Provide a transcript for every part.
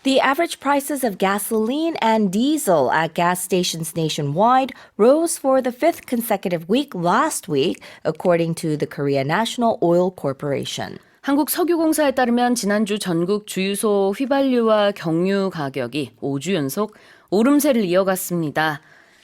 The average prices of gasoline and diesel at gas stations nationwide rose for the fifth consecutive week last week, according to the Korea National Oil Corporation. 한국석유공사에 따르면 지난주 전국 주유소 휘발유와 경유 가격이 5주 연속 오름세를 이어갔습니다.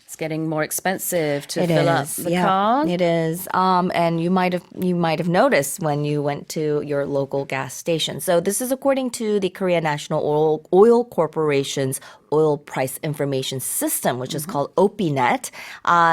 It's getting more expensive to fill up the car. It is. And you might have noticed when you went to your local gas station. So this is according to the Korea National Oil Corporation's Oil Price Information System, which is called OPINET.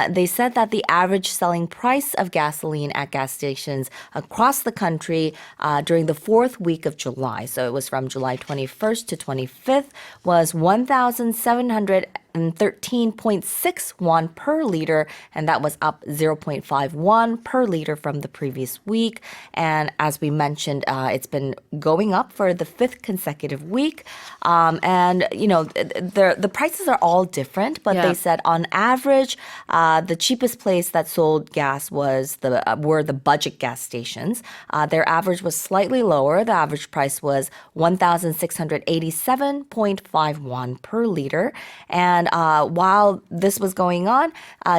They said that the average selling price of gasoline at gas stations across the country during the fourth week of July, so it was from July 21st to 25th, was 1,713.6 won per liter, and that was up 0.51 per liter from the previous week. And as we mentioned, it's been going up for the fifth consecutive week. And, you know, the prices are all different, but they said on average, the cheapest place that sold gas were the budget gas stations. Their average was slightly lower. The average price was 1,687.51 per liter. And while this was going on,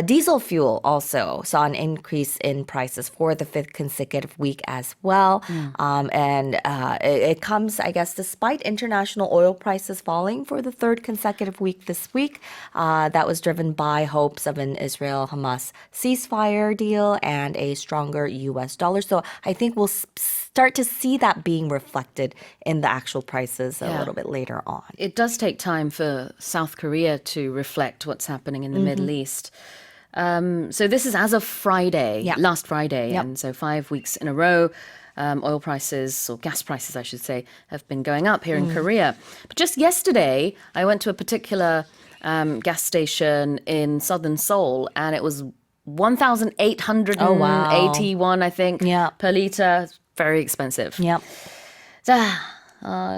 diesel fuel also saw an increase in prices for the fifth consecutive week as well. And it comes, I guess, despite international oil prices falling for the third consecutive week this week. That was driven by hopes of an Israel-Hamas ceasefire deal and a stronger U.S. dollar. So I think we'll start to see that being reflected in the actual prices a little bit later on. It does take time for South Korea to reflect what's happening in the Middle East. So this is as of Friday, last Friday. And so 5 weeks in a row, oil prices, or gas prices, I should say, have been going up here in Korea. But just yesterday, I went to a particular gas station in southern Seoul, and it was 1,881, I think, per liter. Very expensive. 자,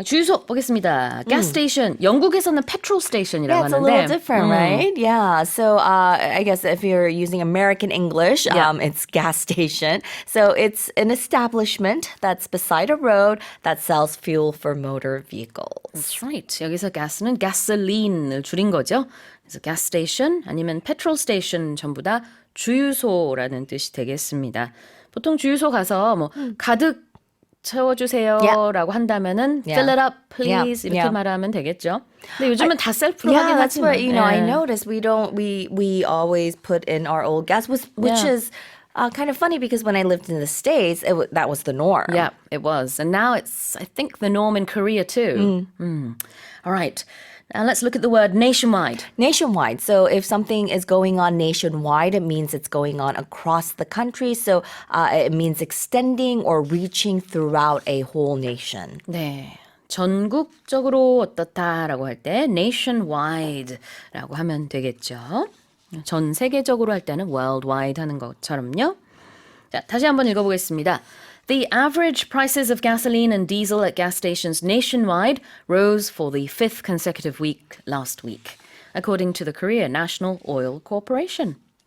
주유소 보겠습니다. Gas station. 영국에서는 petrol station이라고 it's a 하는데. little different, right? Yeah. So I guess if you're using American English, it's gas station. So it's an establishment that's beside a road that sells fuel for motor vehicles. That's right. 여기서 gas는 gasoline을 줄인 거죠. 그래서 gas station 아니면 petrol station 전부 다 주유소라는 뜻이 되겠습니다. 보통 주유소 가서 뭐 가득 채워주세요라고 한다면은 fill it up, please 이렇게 말하면 되겠죠. 근데 요즘은 다 셀프로 하긴 that's what 하지만. I noticed. We always put in our old gas, which is kind of funny because when I lived in the States, that was the norm. Yeah, it was. And now it's, I think, the norm in Korea too. All right. Now let's look at the word nationwide. Nationwide. So if something is going on nationwide, it means it's going on across the country. So it means extending or reaching throughout a whole nation. 네. 전국적으로 어떻다라고 할 때 nationwide라고 하면 되겠죠. 전 세계적으로 할 때는 worldwide 하는 것처럼요. 자, 다시 한번 읽어보겠습니다. The average prices of gasoline and diesel at gas stations nationwide rose for the fifth consecutive week last week, according to the Korea National Oil Corporation.